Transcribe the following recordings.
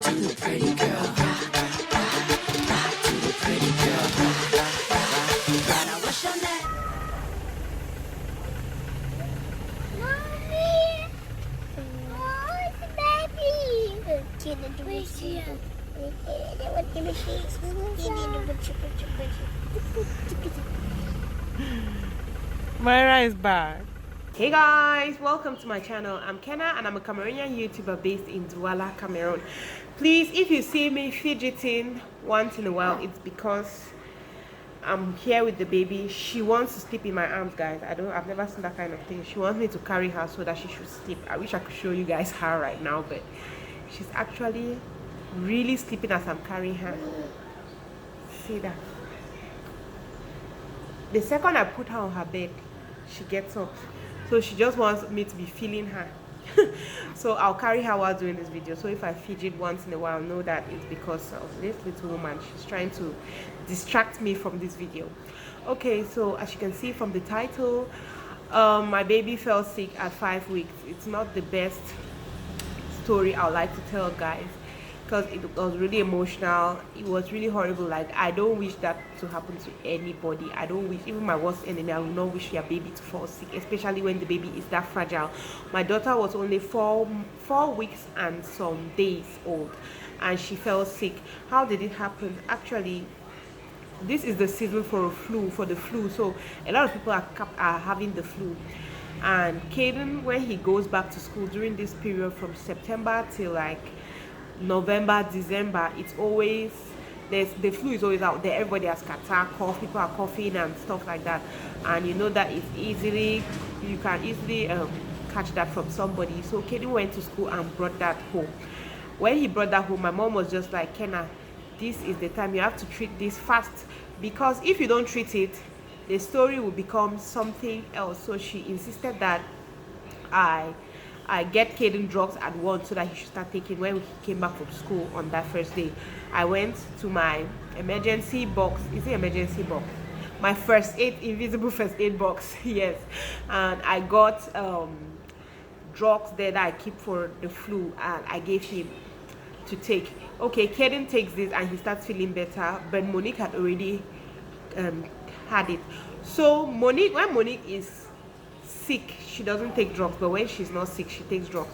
to the pretty girl. Rock to the pretty girl. Now what's your name? Mommy! Oh, it's a baby! Myra is back. Hey guys, welcome to my channel. I'm Kenna and I'm a Cameroonian YouTuber based in Douala, Cameroon. Please, if you see me fidgeting once in a while, it's because I'm here with the baby. She wants to sleep in my arms, guys. I've never seen that kind of thing. She wants me to carry her so that she should sleep. I wish I could show you guys her right now, but she's actually really sleeping as I'm carrying her. See that? The second I put her on her bed, she gets up. So she just wants me to be feeling her. So I'll carry her while doing this video. So if I fidget once in a while, know that it's because of this little woman. She's trying to distract me from this video. Okay, so as you can see from the title, my baby fell sick at 5 weeks. It's not the best story I would like to tell, guys, because it was really emotional. It was really horrible. Like, I don't wish that to happen to anybody. I don't wish, even my worst enemy, I would not wish your baby to fall sick, especially when the baby is that fragile. My daughter was only four weeks and some days old, and she fell sick. How did it happen? Actually, this is the season for the flu, so a lot of people are having the flu. And Caden, when he goes back to school during this period from September till like November, December, it's always the flu is always out there. Everybody has catarrh, cough, people are coughing and stuff like that, and you know that you can easily catch that from somebody. So Kaden went to school and brought that home. When he brought that home, my mom was just like, Kenna, this is the time you have to treat this fast, because if you don't treat it, the story will become something else. So she insisted that I get Caden drugs at once so that he should start taking when he came back from school on that first day. I went to my emergency box. Is it emergency box? My first aid, invisible first aid box, yes. And I got drugs there that I keep for the flu, and I gave him to take. Okay, Caden takes this and he starts feeling better, but Monique had already had it. So Monique, when Monique is sick, she doesn't take drugs, but when she's not sick, she takes drugs.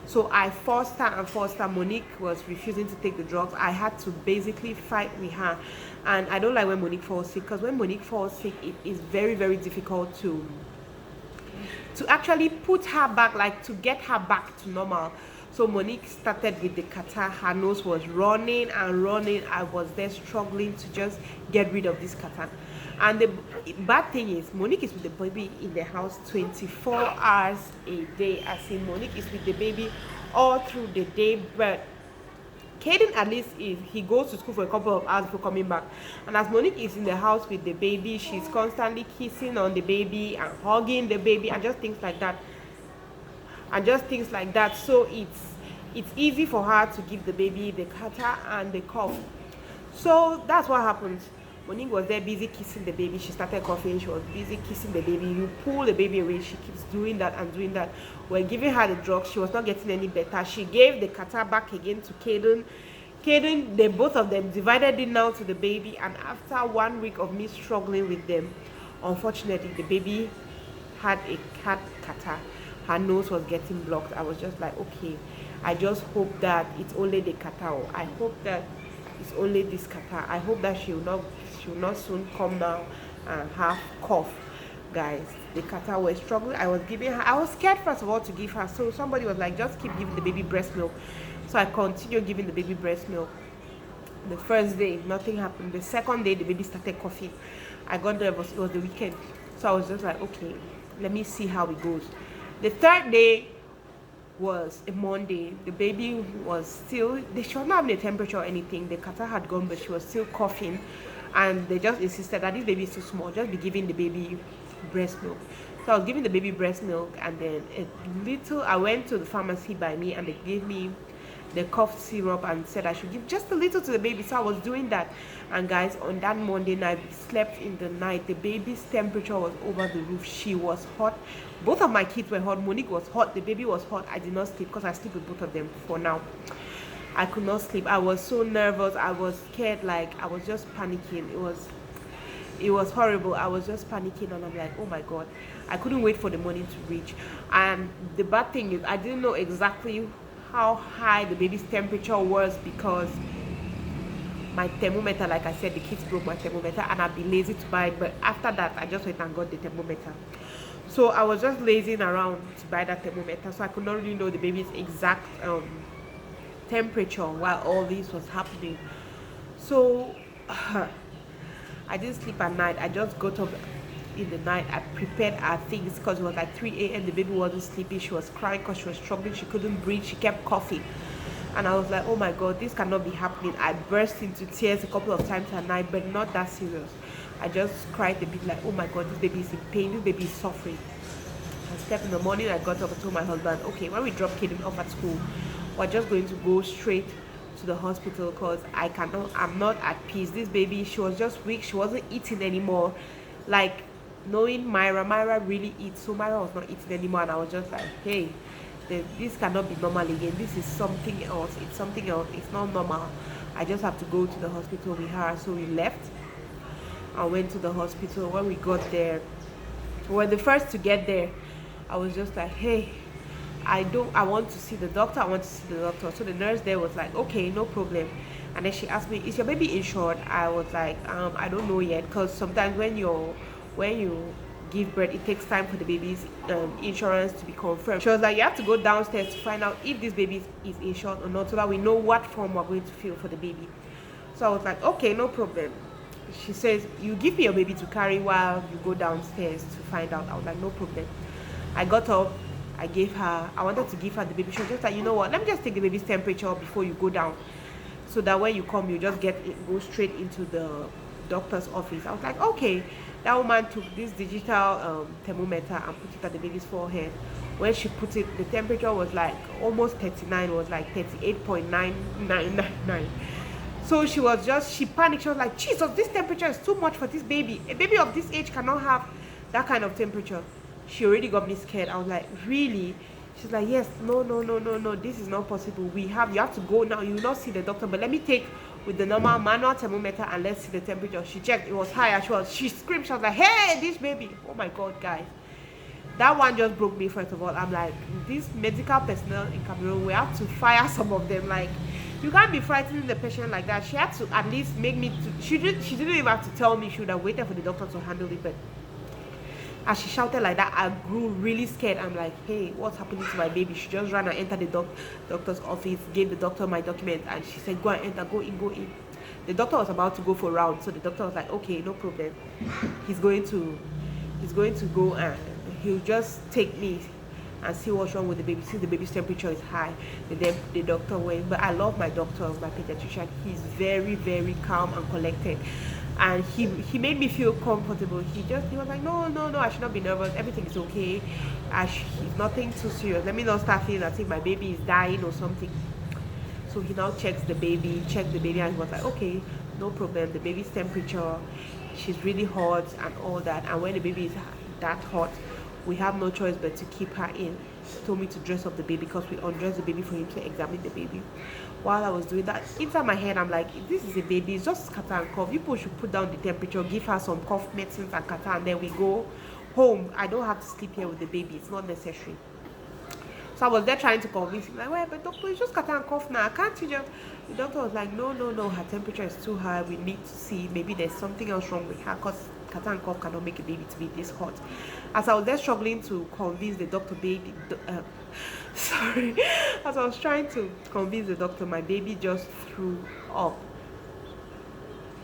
So I forced her. Monique was refusing to take the drugs. I had to basically fight with her, and I don't like when Monique falls sick, because when Monique falls sick, it is very, very difficult to actually put her back, like to get her back to normal. So Monique started with the catarrh. Her nose was running and running. I was there struggling to just get rid of this catarrh. And the bad thing is, Monique is with the baby in the house 24 hours a day. I say Monique is with the baby all through the day, but Caden, at least, he goes to school for a couple of hours before coming back. And as Monique is in the house with the baby, she's constantly kissing on the baby and hugging the baby and just things like that. So it's easy for her to give the baby the catarrh and the cough. So that's what happens. Monique was there busy kissing the baby. She started coughing. She was busy kissing the baby. You pull the baby away. She keeps doing that and doing that. We're giving her the drugs. She was not getting any better. She gave the catarrh back again to Caden. Both of them divided it now to the baby. And after 1 week of me struggling with them, unfortunately, the baby had catarrh. Her nose was getting blocked. I was just like, okay, I just hope that it's only the catarrh. I hope that it's only this catarrh. I hope that she will not soon come now and have cough. Guys, the catarrh was struggling. I was scared first of all to give her. So somebody was like, just keep giving the baby breast milk. So I continued giving the baby breast milk. The first day, nothing happened. The second day, the baby started coughing. I got there, it was the weekend. So I was just like, okay, let me see how it goes. The third day was a Monday. The baby was still, she was not having a temperature or anything. The catarrh had gone, but she was still coughing. And they just insisted that this baby is too small, just be giving the baby breast milk. So I was giving the baby breast milk, and then I went to the pharmacy by me, and they gave me the cough syrup and said I should give just a little to the baby. So I was doing that. And guys, on that Monday night, we slept in the night. The baby's temperature was over the roof. She was hot. Both of my kids were hot. Monique was hot. The baby was hot. I did not sleep because I sleep with both of them for now. I could not sleep. I was so nervous. I was scared. Like I was just panicking. It was horrible. I was just panicking, and I'm like, oh my god, I couldn't wait for the morning to reach. And the bad thing is, I didn't know exactly how high the baby's temperature was because my thermometer, like I said, the kids broke my thermometer, and I'd be lazy to buy it. But after that, I just went and got the thermometer. So I was just lazing around to buy that thermometer, so I could not really know the baby's exact temperature while all this was happening. So I didn't sleep at night. I just got up in the night. I prepared our things because it was like 3 a.m. The baby wasn't sleeping. She was crying because she was struggling. She couldn't breathe. She kept coughing. And I was like, oh my god, this cannot be happening. I burst into tears a couple of times at night, but not that serious. I just cried a bit like, oh my god, this baby is in pain. This baby is suffering. I slept in the morning. I got up and told my husband, okay, when we drop Kaden off at school, we're just going to go straight to the hospital because I'm not at peace. This baby, she was just weak. She wasn't eating anymore. Like, knowing Myra really eats, so Myra was not eating anymore, and I was just like, hey, this cannot be normal again. This is something else. It's something else. It's not normal. I just have to go to the hospital with her. So we left. I went to the hospital. When we got there, we were the first to get there. I was just like, hey, I want to see the doctor. I want to see the doctor. So the nurse there was like, okay, no problem. And then she asked me, is your baby insured? I was like, I don't know yet, because sometimes when you give birth, it takes time for the baby's insurance to be confirmed. She was like, you have to go downstairs to find out if this baby is insured or not, so that we know what form we're going to fill for the baby. So I was like, okay, no problem. She says, you give me your baby to carry while you go downstairs to find out. I was like, no problem. I got up. I wanted to give her the baby. She was just like, you know what, let me just take the baby's temperature before you go down, so that when you come, you just go straight into the doctor's office. I was like, okay. That woman took this digital thermometer and put it at the baby's forehead. When she put it, the temperature was like almost 39, was like 38.999. So she panicked. She was like, Jesus, this temperature is too much for this baby. A baby of this age cannot have that kind of temperature. She already got me scared. I was like, really? She's like, yes, no, this is not possible. You have to go now. You will not see the doctor, but let me take with the normal manual thermometer and let's see the temperature. She checked, it was higher. She screamed. She was like, hey, this baby. Oh my god, guys, that one just broke me. First of all, I'm like, this medical personnel in Cameroon, we have to fire some of them. Like, you can't be frightening the patient like that. She had to at least make me she didn't even have to tell me. She would have waited for the doctor to handle it. But as she shouted like that, I grew really scared. I'm like, hey, what's happening to my baby? She just ran and entered the doctor's office, gave the doctor my document, and she said, go and enter, go in. The doctor was about to go for round, so the doctor was like, okay, no problem. He's going to go and he'll just take me and see what's wrong with the baby. Since the baby's temperature is high, the doctor went. But I love my doctor, my pediatrician. He's very, very calm and collected. And he made me feel comfortable. He was like, no, I should not be nervous. Everything is okay. It's nothing too serious. Let me not start feeling as if my baby is dying or something. So he now checked the baby, and he was like, okay, no problem. The baby's temperature, she's really hot and all that. And when the baby is that hot, we have no choice but to keep her in. He told me to dress up the baby because we undressed the baby for him to examine the baby. While I was doing that, inside my head, I'm like, if this is a baby, it's just catarrh and cough. People should put down the temperature, give her some cough medicines and catarrh, and then we go home. I don't have to sleep here with the baby. It's not necessary. So I was there trying to convince him, like, well, but doctor, it's just catarrh and cough now. Can't you just... The doctor was like, no, her temperature is too high. We need to see. Maybe there's something else wrong with her, because catarrh and cough cannot make a baby to be this hot. As I was there struggling to convince the doctor, as I was trying to convince the doctor, my baby just threw up.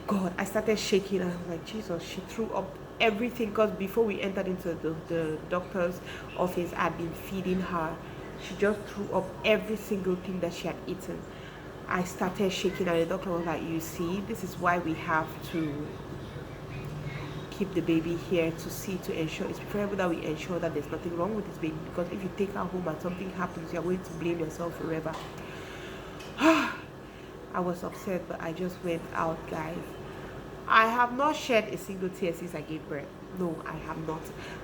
God, I started shaking. I was like, Jesus, she threw up everything. Because before we entered into the doctor's office, I'd been feeding her. She just threw up every single thing that she had eaten. I started shaking, and the doctor was like, you see, this is why we have to keep the baby here, to ensure it's preferable that we ensure that there's nothing wrong with this baby, because if you take her home and something happens, you're going to blame yourself forever. I was upset, but I just went out, guys. I have not shed a single tear since I gave birth. No, I have not.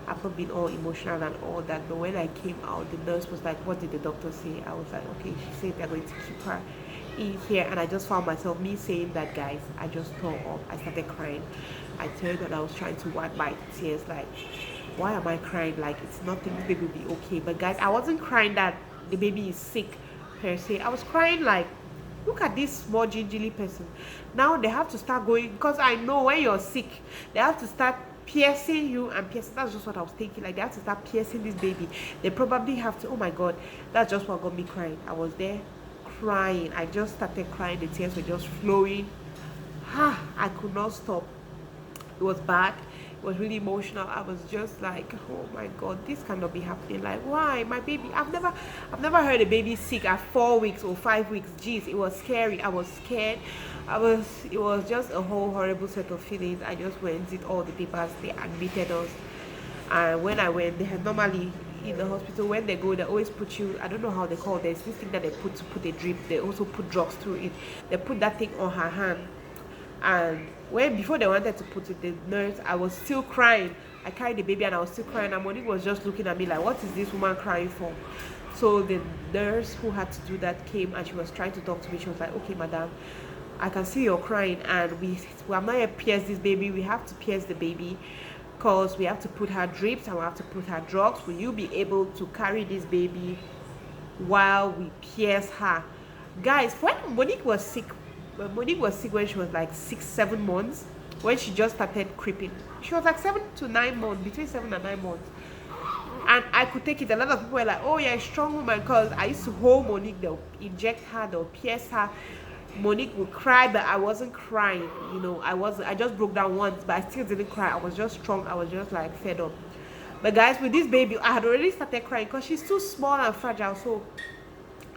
I've not been all emotional and all that. But when I came out, the nurse was like, what did the doctor say? I was like, okay, she said they're going to keep her in here, and I just found myself me saying that, guys. I just tore up. I started crying. I told God I was trying to wipe my tears, like, why am I crying? Like, it's nothing, this baby will be okay. But guys, I wasn't crying that the baby is sick per se. I was crying like, look at this small gingerly person. Now they have to start going, because I know when you're sick, they have to start piercing you and piercing. That's just what I was thinking. Like, they have to start piercing this baby. They probably have to. Oh my God, that's just what got me crying. I was there crying. I just started crying. The tears were just flowing. I could not stop. It was bad. It was really emotional. I was just like, oh my God, this cannot be happening. Like, why my baby? I've never heard a baby sick at 4 weeks or 5 weeks. Jeez, it was scary. I was scared. It was just a whole horrible set of feelings. I just went, did all the papers. They admitted us, and when I went, they had normally in the hospital, when they go, they always put you, I don't know how they call it, there's this thing that they put to put a drip. They also put drugs through it. They put that thing on her hand, and before they wanted to put it, the nurse, I was still crying. I carried the baby and I was still crying, and Monique was just looking at me like, what is this woman crying for? So the nurse who had to do that came, and she was trying to talk to me. She was like, okay, madam, I can see you're crying, and we have not yet pierced this baby. We have to pierce the baby because we have to put her drips and we have to put her drugs. Will you be able to carry this baby while we pierce her? Guys, when Monique was sick when she was like 6-7 months, when she just started creeping, she was like 7 to 9 months, between 7 and 9 months, and I could take it. A lot of people were like, oh, you're a strong woman, because I used to hold Monique. They'll inject her, they'll pierce her. Monique would cry, but I wasn't crying, you know. I just broke down once, but I still didn't cry. I was just strong. I was just like fed up. But guys, with this baby, I had already started crying because she's too small and fragile. So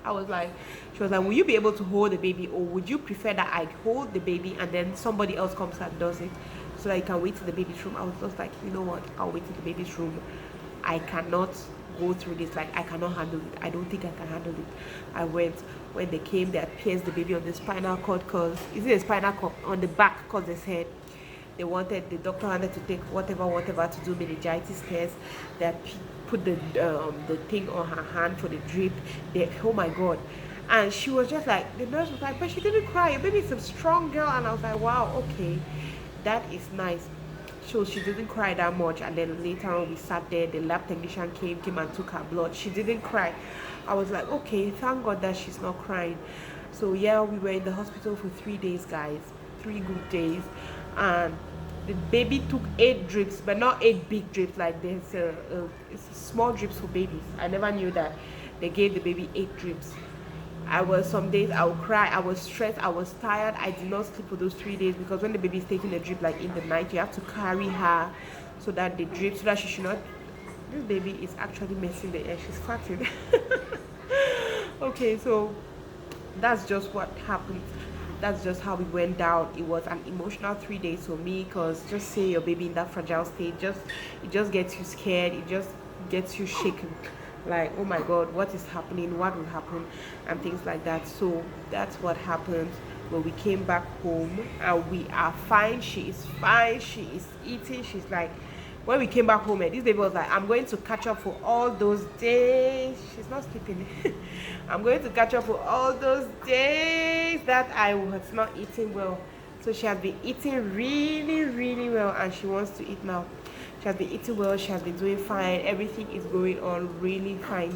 I was like, she was like, will you be able to hold the baby, or would you prefer that I hold the baby and then somebody else comes and does it so that you can wait in the baby's room? I was just like, you know what, I'll wait in the baby's room. I cannot go through this. Like, I cannot handle it. I don't think I can handle it. I went. When they came, they had pierced the baby on the spinal cord, because is it a spinal cord on the back, because they said the doctor wanted to take whatever to do meningitis test. They had put the thing on her hand for the drip. Oh my God. And she was just like, the nurse was like, but she didn't cry, your baby is a strong girl. And I was like, wow, okay, that is nice. So she didn't cry that much. And then later on, we sat there, the lab technician came and took her blood. She didn't cry. I was like, okay, thank God that she's not crying. So yeah, we were in the hospital for 3 days, guys, 3 good days. And the baby took 8 drips, but not 8 big drips. Like, there's it's small drips for babies. I never knew that they gave the baby 8 drips. Some days I would cry. I was stressed. I was tired. I did not sleep for those 3 days, because when the baby is taking the drip, like in the night, you have to carry her so that the drip, so that she should not. This baby is actually messing the air. She's farting. Okay, so that's just what happened. That's just how it went down. It was an emotional 3 days for me, because just seeing your baby in that fragile state, it just gets you scared. It just gets you shaken. Like, oh my God, what is happening? What will happen? And things like that. So that's what happened. When we came back home, and we are fine. She is fine. She is eating. She's like, when we came back home, this baby was like, I'm going to catch up for all those days. She's not sleeping. I'm going to catch up for all those days that I was not eating well. So she has been eating really, really well, and she wants to eat now. She has been eating well. She has been doing fine. Everything is going on really fine.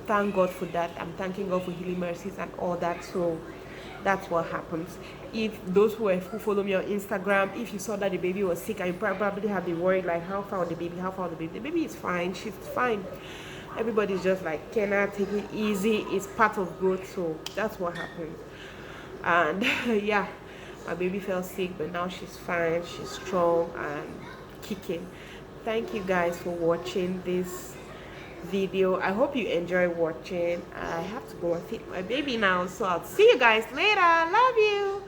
Thank God for that. I'm thanking God for healing mercies and all that. So that's what happens. If those who follow me on Instagram, if you saw that the baby was sick, and you probably have been worried, like, how far the baby? The baby is fine. She's fine. Everybody's just like, Kenna, take it easy. It's part of growth. So that's what happened. And yeah, my baby fell sick, but now she's fine. She's strong and kicking. Thank you guys for watching this video. I hope you enjoy watching. I have to go and feed my baby now, so I'll see you guys later. Love you.